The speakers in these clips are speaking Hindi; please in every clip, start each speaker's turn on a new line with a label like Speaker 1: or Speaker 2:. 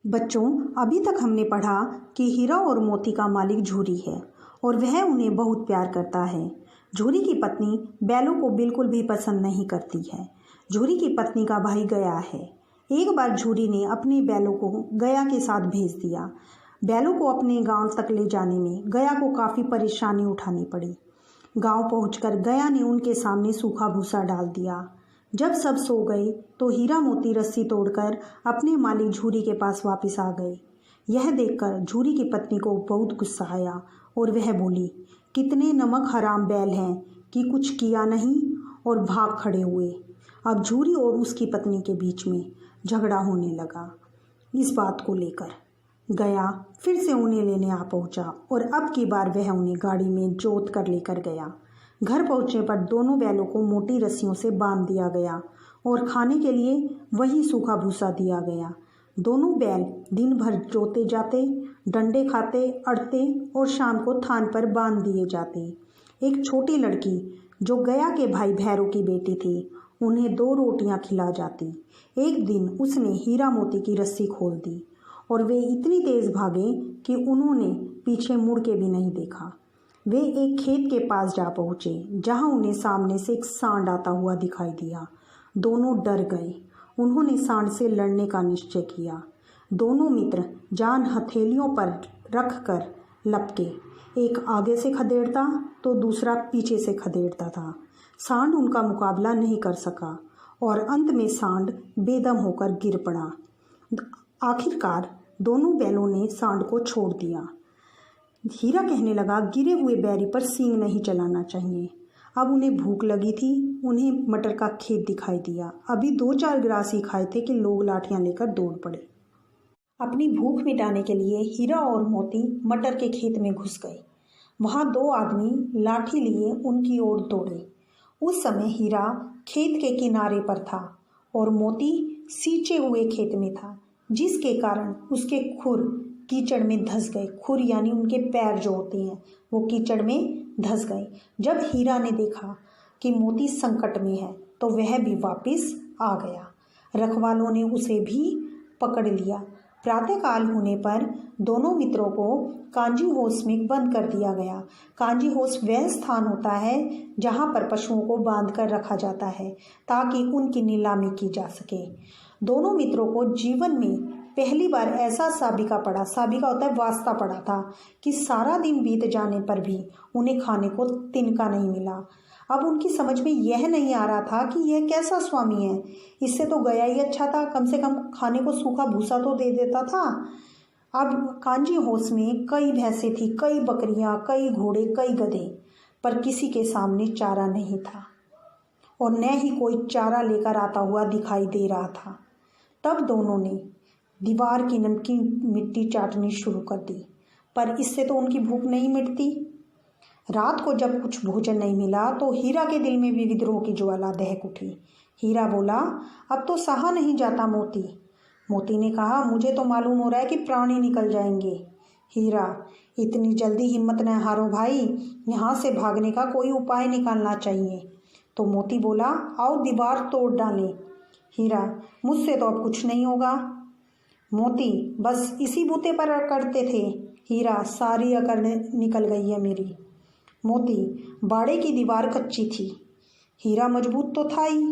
Speaker 1: बच्चों, अभी तक हमने पढ़ा कि हीरा और मोती का मालिक झूरी है और वह उन्हें बहुत प्यार करता है। झूरी की पत्नी बैलों को बिल्कुल भी पसंद नहीं करती है। झूरी की पत्नी का भाई गया है। एक बार झूरी ने अपने बैलों को गया के साथ भेज दिया। बैलों को अपने गांव तक ले जाने में गया को काफ़ी परेशानी उठानी पड़ी। गांव पहुंचकर गया ने उनके सामने सूखा भूसा डाल दिया। जब सब सो गए तो हीरा मोती रस्सी तोड़कर अपने मालिक झूरी के पास वापस आ गए। यह देखकर झूरी की पत्नी को बहुत गुस्सा आया और वह बोली, कितने नमक हराम बैल हैं कि कुछ किया नहीं और भाग खड़े हुए। अब झूरी और उसकी पत्नी के बीच में झगड़ा होने लगा। इस बात को लेकर गया फिर से उन्हें लेने आ पहुंचा और अब की बार वह उन्हें गाड़ी में जोत कर लेकर गया। घर पहुंचने पर दोनों बैलों को मोटी रस्सियों से बांध दिया गया और खाने के लिए वही सूखा भूसा दिया गया। दोनों बैल दिन भर जोते जाते, डंडे खाते, अड़ते और शाम को थान पर बांध दिए जाते। एक छोटी लड़की जो गया के भाई भैरो की बेटी थी, उन्हें 2 रोटियां खिला जाती। एक दिन उसने हीरा मोती की रस्सी खोल दी और वे इतनी तेज भागे कि उन्होंने पीछे मुड़ के भी नहीं देखा। वे एक खेत के पास जा पहुँचे जहाँ उन्हें सामने से एक सांड आता हुआ दिखाई दिया। दोनों डर गए। उन्होंने सांड से लड़ने का निश्चय किया। दोनों मित्र जान हथेलियों पर रख कर लपके, एक आगे से खदेड़ता तो दूसरा पीछे से खदेड़ता था। सांड उनका मुकाबला नहीं कर सका और अंत में सांड बेदम होकर गिर पड़ा। आखिरकार दोनों बैलों ने सांड को छोड़ दिया। हीरा कहने लगा, गिरे हुए बैरी पर सींग नहीं चलाना चाहिए। अब उन्हें भूख लगी थी। उन्हें मटर का खेत दिखाई दिया। अभी 2-4 ग्रास ही खाए थे कि लोग लाठियां लेकर दौड़ पड़े। अपनी भूख मिटाने के लिए हीरा और मोती मटर के खेत में घुस गए। वहां 2 आदमी लाठी लिए उनकी ओर दौड़े। उस समय हीरा खेत के किनारे पर था और मोती सींचे हुए खेत में था, जिसके कारण उसके खुर कीचड़ में धंस गए। खुर यानी उनके पैर जो होते हैं वो कीचड़ में धंस गए। जब हीरा ने देखा कि मोती संकट में है तो वह भी वापस आ गया। रखवालों ने उसे भी पकड़ लिया। प्रातःकाल होने पर दोनों मित्रों को कांजी होस में बंद कर दिया गया। कांजी होस वह स्थान होता है जहाँ पर पशुओं को बांध कर रखा जाता है ताकि उनकी नीलामी की जा सके। दोनों मित्रों को जीवन में पहली बार ऐसा साबिका पड़ा, साबिका होता है वास्ता पड़ा था, कि सारा दिन बीत जाने पर भी उन्हें खाने को तिनका नहीं मिला। अब उनकी समझ में यह नहीं आ रहा था कि यह कैसा स्वामी है। इससे तो गया ही अच्छा था, कम से कम खाने को सूखा भूसा तो दे देता था। अब कांजी होस में कई भैंसें थी, कई बकरियां, कई घोड़े, कई गधे, पर किसी के सामने चारा नहीं था और न ही कोई चारा लेकर आता हुआ दिखाई दे रहा था। तब दोनों ने दीवार की नमकीन मिट्टी चाटनी शुरू कर दी, पर इससे तो उनकी भूख नहीं मिटती। रात को जब कुछ भोजन नहीं मिला तो हीरा के दिल में भी विद्रोह की ज्वाला दहक उठी। हीरा बोला, अब तो सहा नहीं जाता मोती। मोती ने कहा, मुझे तो मालूम हो रहा है कि प्राण ही निकल जाएंगे। हीरा, इतनी जल्दी हिम्मत न हारो भाई, यहाँ से भागने का कोई उपाय निकालना चाहिए। तो मोती बोला, आओ दीवार तोड़ डालें। हीरा, मुझसे तो अब कुछ नहीं होगा। मोती, बस इसी बूते पर करते थे। हीरा, सारी अकड़ निकल गई है मेरी। मोती, बाड़े की दीवार कच्ची थी। हीरा, मजबूत तो था ही।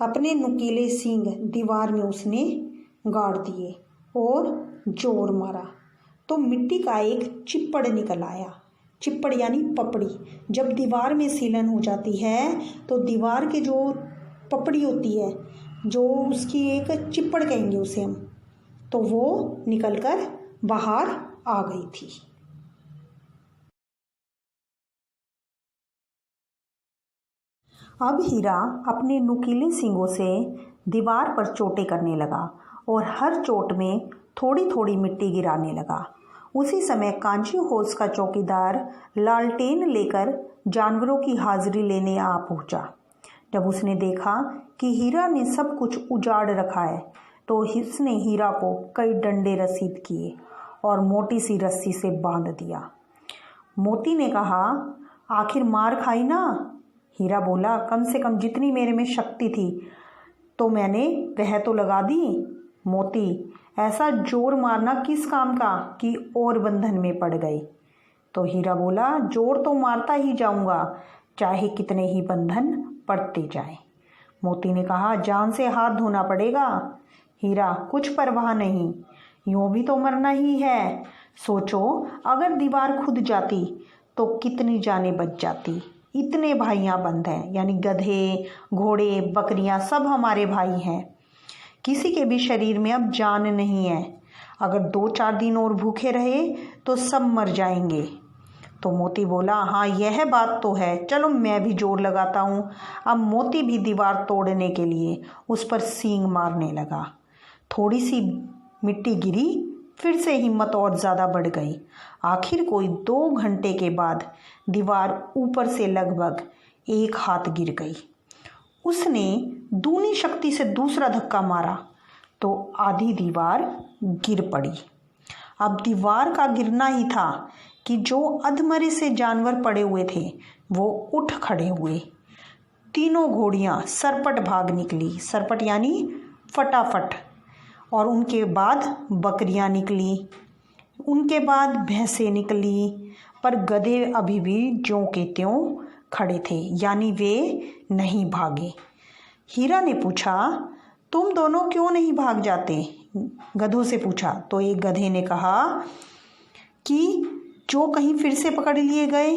Speaker 1: अपने नुकीले सींग दीवार में उसने गाड़ दिए और जोर मारा तो मिट्टी का एक चिप्पड़ निकल आया। चिप्पड़ यानी पपड़ी। जब दीवार में सीलन हो जाती है तो दीवार के जो पपड़ी होती है, जो उसकी एक चिप्पड़ कहेंगे उसे हम, तो वो निकलकर बाहर आ गई थी। अब हीरा अपने नुकीले सींगों से दीवार पर चोटें करने लगा और हर चोट में थोड़ी थोड़ी मिट्टी गिराने लगा। उसी समय कांची होस का चौकीदार लालटेन लेकर जानवरों की हाजिरी लेने आ पहुंचा। जब उसने देखा कि हीरा ने सब कुछ उजाड़ रखा है तो उसने हीरा को कई डंडे रसीद किए और मोटी सी रस्सी से बांध दिया। मोती ने कहा, आखिर मार खाई ना। हीरा बोला, कम से कम जितनी मेरे में शक्ति थी तो मैंने वह तो लगा दी। मोती, ऐसा जोर मारना किस काम का कि और बंधन में पड़ गए। तो हीरा बोला, जोर तो मारता ही जाऊंगा, चाहे कितने ही बंधन पड़ते जाए। मोती ने कहा, जान से हाथ धोना पड़ेगा। हीरा, कुछ परवाह नहीं, यूं भी तो मरना ही है। सोचो, अगर दीवार खुद जाती तो कितनी जानें बच जाती। इतने भाइयां बंद हैं, यानी गधे, घोड़े, बकरियां सब हमारे भाई हैं। किसी के भी शरीर में अब जान नहीं है। अगर 2-4 दिन और भूखे रहे तो सब मर जाएंगे। तो मोती बोला, हाँ यह बात तो है, चलो मैं भी जोर लगाता हूँ। अब मोती भी दीवार तोड़ने के लिए उस पर सींग मारने लगा। थोड़ी सी मिट्टी गिरी, फिर से हिम्मत और ज़्यादा बढ़ गई। आखिर कोई 2 घंटे के बाद दीवार ऊपर से लगभग 1 हाथ गिर गई। उसने दूनी शक्ति से दूसरा धक्का मारा तो आधी दीवार गिर पड़ी। अब दीवार का गिरना ही था कि जो अधमरे से जानवर पड़े हुए थे वो उठ खड़े हुए। तीनों घोड़ियां सरपट भाग निकली, सरपट यानी फटाफट। और उनके बाद बकरियां निकली, उनके बाद भैंसें निकली, पर गधे अभी भी ज्यों के त्यों खड़े थे, यानी वे नहीं भागे। हीरा ने पूछा, तुम दोनों क्यों नहीं भाग जाते? गधों से पूछा। तो एक गधे ने कहा कि जो कहीं फिर से पकड़ लिए गए।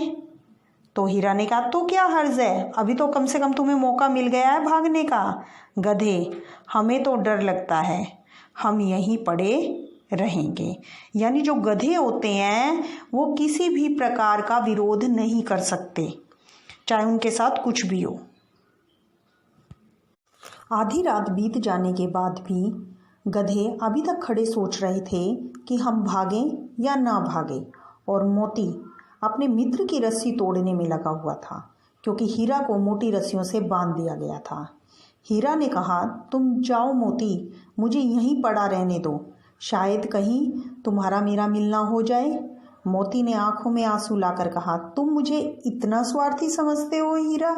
Speaker 1: तो हीरा ने कहा, तो क्या हर्ज है, अभी तो कम से कम तुम्हें मौका मिल गया है भागने का। गधे, हमें तो डर लगता है, हम यहीं पड़े रहेंगे। यानी जो गधे होते हैं वो किसी भी प्रकार का विरोध नहीं कर सकते, चाहे उनके साथ कुछ भी हो। आधी रात बीत जाने के बाद भी गधे अभी तक खड़े सोच रहे थे कि हम भागें या ना भागें। और मोती अपने मित्र की रस्सी तोड़ने में लगा हुआ था, क्योंकि हीरा को मोटी रस्सियों से बांध दिया गया था। हीरा ने कहा, तुम जाओ मोती, मुझे यहीं पड़ा रहने दो, शायद कहीं तुम्हारा मेरा मिलना हो जाए। मोती ने आंखों में आंसू लाकर कहा, तुम मुझे इतना स्वार्थी समझते हो हीरा?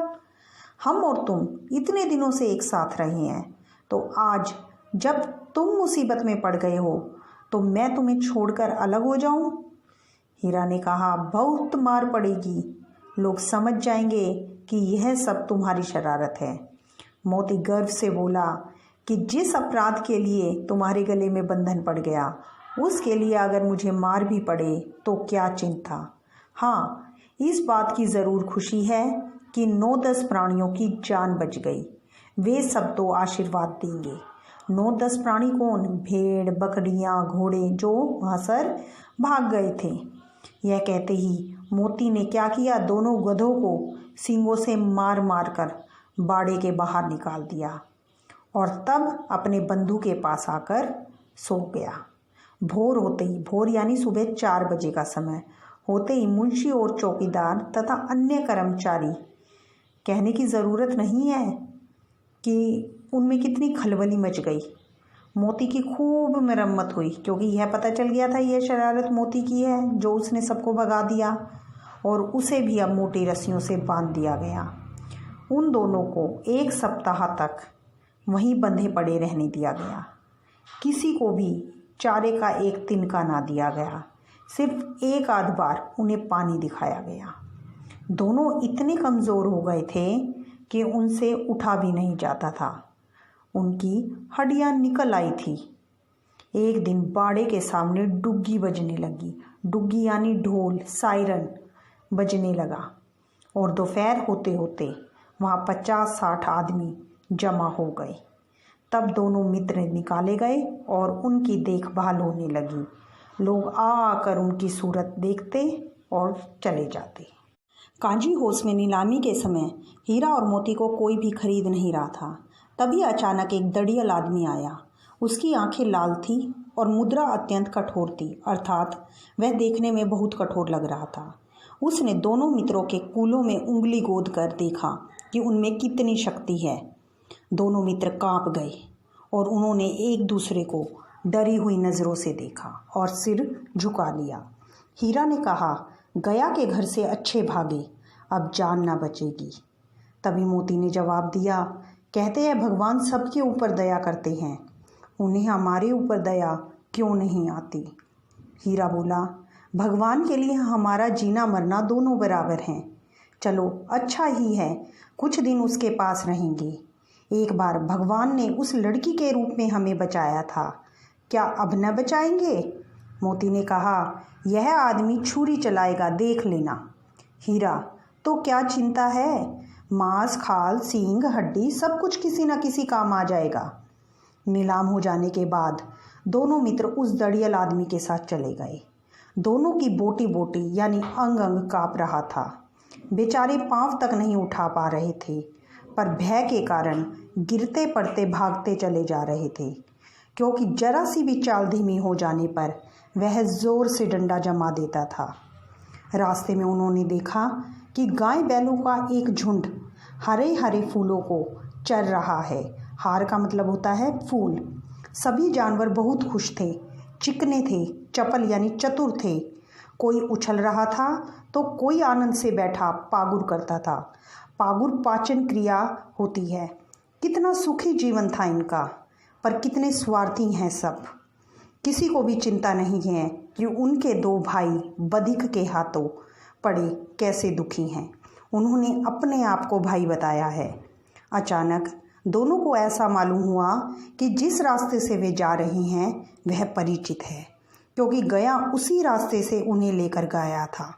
Speaker 1: हम और तुम इतने दिनों से एक साथ रहे हैं, तो आज जब तुम मुसीबत में पड़ गए हो तो मैं तुम्हें छोड़कर अलग हो जाऊं? हीरा ने कहा, बहुत मार पड़ेगी, लोग समझ जाएंगे कि यह सब तुम्हारी शरारत है। मोती गर्व से बोला कि जिस अपराध के लिए तुम्हारे गले में बंधन पड़ गया, उसके लिए अगर मुझे मार भी पड़े तो क्या चिंता। हाँ, इस बात की ज़रूर खुशी है कि 9-10 प्राणियों की जान बच गई। वे सब तो आशीर्वाद देंगे। 9-10 प्राणी कौन? भेड़, बकरियां, घोड़े जो वहाँ से भाग गए थे। यह कहते ही मोती ने क्या किया, दोनों गधों को सींगों से मार मार कर बाड़े के बाहर निकाल दिया और तब अपने बंधु के पास आकर सो गया। भोर होते ही, भोर यानी सुबह 4 बजे का समय होते ही मुंशी और चौकीदार तथा अन्य कर्मचारी, कहने की ज़रूरत नहीं है कि उनमें कितनी खलबली मच गई। मोती की खूब मरम्मत हुई, क्योंकि यह पता चल गया था यह शरारत मोती की है, जो उसने सबको भगा दिया और उसे भी अब मोटी रस्सियों से बांध दिया गया। उन दोनों को 1 सप्ताह तक वहीं बंधे पड़े रहने दिया गया। किसी को भी चारे का एक तिनका ना दिया गया, सिर्फ 1 आध बार उन्हें पानी दिखाया गया। दोनों इतने कमज़ोर हो गए थे कि उनसे उठा भी नहीं जाता था, उनकी हड्डियां निकल आई थी। एक दिन बाड़े के सामने डुग्गी बजने लगी। डुग्गी यानी ढोल, सायरन बजने लगा और दोपहर होते होते वहाँ 50-60 आदमी जमा हो गए। तब दोनों मित्र निकाले गए और उनकी देखभाल होने लगी। लोग आकर उनकी सूरत देखते और चले जाते। कांजी हाउस में नीलामी के समय हीरा और मोती को कोई भी खरीद नहीं रहा था। तभी अचानक एक दड़ियल आदमी आया। उसकी आंखें लाल थी और मुद्रा अत्यंत कठोर थी, अर्थात वह देखने में बहुत कठोर लग रहा था। उसने दोनों मित्रों के कूलों में उंगली गोद कर देखा कि उनमें कितनी शक्ति है। दोनों मित्र कांप गए और उन्होंने एक दूसरे को डरी हुई नज़रों से देखा और सिर झुका लिया। हीरा ने कहा, गया के घर से अच्छे भागे, अब जान ना बचेगी। तभी मोती ने जवाब दिया, कहते हैं भगवान सबके ऊपर दया करते हैं, उन्हें हमारे ऊपर दया क्यों नहीं आती? हीरा बोला, भगवान के लिए हमारा जीना मरना दोनों बराबर हैं। चलो अच्छा ही है, कुछ दिन उसके पास रहेंगे। एक बार भगवान ने उस लड़की के रूप में हमें बचाया था, क्या अब न बचाएंगे? मोती ने कहा, यह आदमी छुरी चलाएगा, देख लेना। हीरा, तो क्या चिंता है? मांस, खाल, सींग, हड्डी सब कुछ किसी न किसी काम आ जाएगा। नीलाम हो जाने के बाद दोनों मित्र उस दड़ियल आदमी के साथ चले गए। दोनों की बोटी बोटी यानी अंग अंग काँप रहा था। बेचारे पांव तक नहीं उठा पा रहे थे, पर भय के कारण गिरते पड़ते भागते चले जा रहे थे, क्योंकि जरा सी भी चाल धीमी हो जाने पर वह जोर से डंडा जमा देता था। रास्ते में उन्होंने देखा कि गाय बैलों का एक झुंड हरे हरे फूलों को चर रहा है। हार का मतलब होता है फूल। सभी जानवर बहुत खुश थे, चिकने थे, चपल यानी चतुर थे। कोई उछल रहा था तो कोई आनंद से बैठा पागुर करता था। पागुर पाचन क्रिया होती है। कितना सुखी जीवन था इनका, पर कितने स्वार्थी हैं सब। किसी को भी चिंता नहीं है कि उनके दो भाई बधिक के हाथों पड़े कैसे दुखी हैं। उन्होंने अपने आप को भाई बताया है। अचानक दोनों को ऐसा मालूम हुआ कि जिस रास्ते से वे जा रहे हैं वह परिचित है, क्योंकि गया उसी रास्ते से उन्हें लेकर गया था।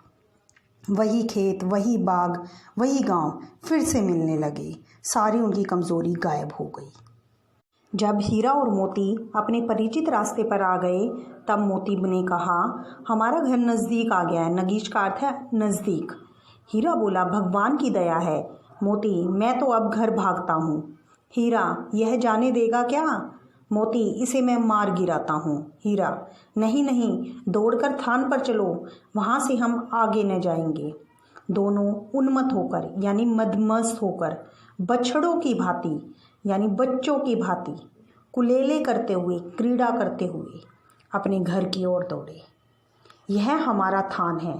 Speaker 1: वही खेत, वही बाग, वही गांव फिर से मिलने लगे। सारी उनकी कमज़ोरी गायब हो गई। जब हीरा और मोती अपने परिचित रास्ते पर आ गए, तब मोती ने कहा, हमारा घर नज़दीक आ गया है। नगीच का अर्थ है नज़दीक। हीरा बोला, भगवान की दया है मोती, मैं तो अब घर भागता हूँ। हीरा, यह जाने देगा क्या? मोती, इसे मैं मार गिराता हूँ। हीरा, नहीं नहीं, दौड़कर थान पर चलो, वहाँ से हम आगे न जाएंगे। दोनों उन्मत्त होकर यानी मदमस्त होकर बछड़ों की भांति यानी बच्चों की भांति कुलेले करते हुए, क्रीड़ा करते हुए अपने घर की ओर दौड़े। यह हमारा थान है।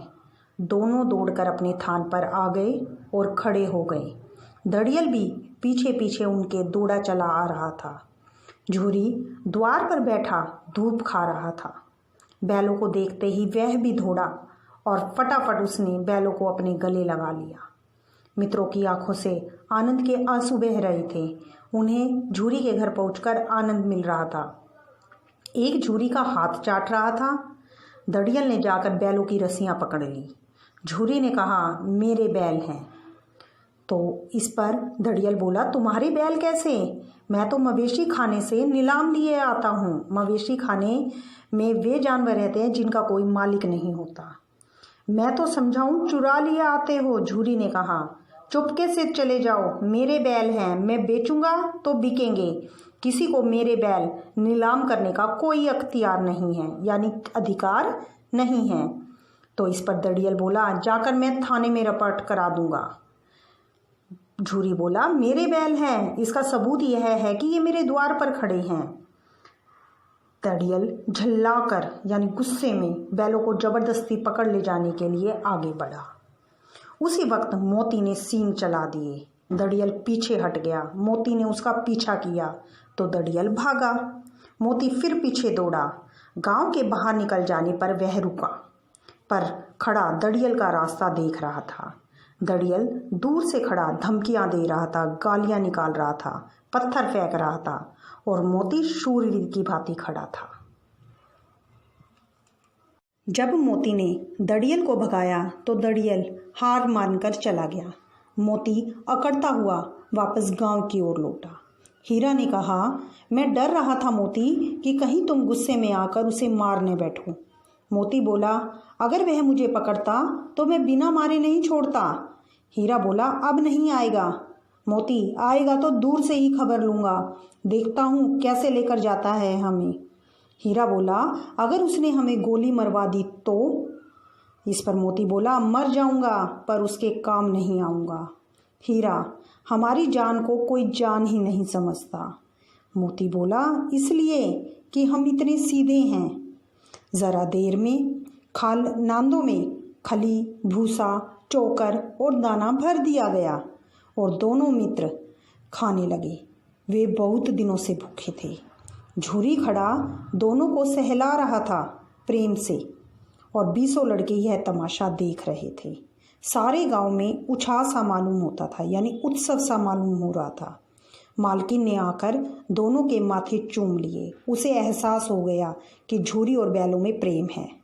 Speaker 1: दोनों दौड़कर अपने थान पर आ गए और खड़े हो गए। दड़ियल भी पीछे पीछे उनके दौड़ा चला आ रहा था। झूरी द्वार पर बैठा धूप खा रहा था। बैलों को देखते ही वह भी दौड़ा और फटाफट उसने बैलों को अपने गले लगा लिया। मित्रों की आंखों से आनंद के आंसू बह रहे थे। उन्हें झूरी के घर पहुंचकर आनंद मिल रहा था। एक झूरी का हाथ चाट रहा था। दड़ियल ने जाकर बैलों की रस्सियां पकड़ ली। झूरी ने कहा, मेरे बैल हैं। तो इस पर दड़ियल बोला, तुम्हारे बैल कैसे? मैं तो मवेशी खाने से नीलाम लिए आता हूँ। मवेशी खाने में वे जानवर रहते हैं जिनका कोई मालिक नहीं होता। मैं तो समझाऊं चुरा लिए आते हो। झूरी ने कहा, चुपके से चले जाओ, मेरे बैल हैं, मैं बेचूंगा तो बिकेंगे। किसी को मेरे बैल नीलाम करने का कोई अख्तियार नहीं है, यानी अधिकार नहीं है। तो इस पर दड़ियल बोला, जाकर मैं थाने में रिपोर्ट करा दूंगा। झूरी बोला, मेरे बैल हैं, इसका सबूत यह है कि ये मेरे द्वार पर खड़े हैं। दड़ियल झल्लाकर यानी गुस्से में बैलों को जबरदस्ती पकड़ ले जाने के लिए आगे बढ़ा। उसी वक्त मोती ने सींग चला दिए। दड़ियल पीछे हट गया। मोती ने उसका पीछा किया तो दड़ियल भागा। मोती फिर पीछे दौड़ा। गांव के बाहर निकल जाने पर वह रुका, पर खड़ा दड़ियल का रास्ता देख रहा था। दड़ियल दूर से खड़ा धमकियां दे रहा था, गालियां निकाल रहा था, पत्थर फेंक रहा था, और मोती शूरवीर की भांति खड़ा था। जब मोती ने दड़ियल को भगाया तो दड़ियल हार मानकर चला गया। मोती अकड़ता हुआ वापस गांव की ओर लौटा। हीरा ने कहा, मैं डर रहा था मोती कि कहीं तुम गुस्से में आकर उसे मारने बैठो। मोती बोला, अगर वह मुझे पकड़ता तो मैं बिना मारे नहीं छोड़ता। हीरा बोला, अब नहीं आएगा। मोती, आएगा तो दूर से ही खबर लूँगा, देखता हूँ कैसे लेकर जाता है हमें। हीरा बोला, अगर उसने हमें गोली मरवा दी तो? इस पर मोती बोला, मर जाऊँगा पर उसके काम नहीं आऊँगा। हीरा, हमारी जान को कोई जान ही नहीं समझता। मोती बोला, इसलिए कि हम इतने सीधे हैं। ज़रा देर में खाल नांदों में खली, भूसा, चोकर और दाना भर दिया गया और दोनों मित्र खाने लगे। वे बहुत दिनों से भूखे थे। झूरी खड़ा दोनों को सहला रहा था प्रेम से और 20 लड़के यह तमाशा देख रहे थे। सारे गांव में उछाल सा मालूम होता था, यानी उत्सव सा मालूम हो रहा था। मालकिन ने आकर दोनों के माथे चूम लिए। उसे एहसास हो गया कि झूरी और बैलों में प्रेम है।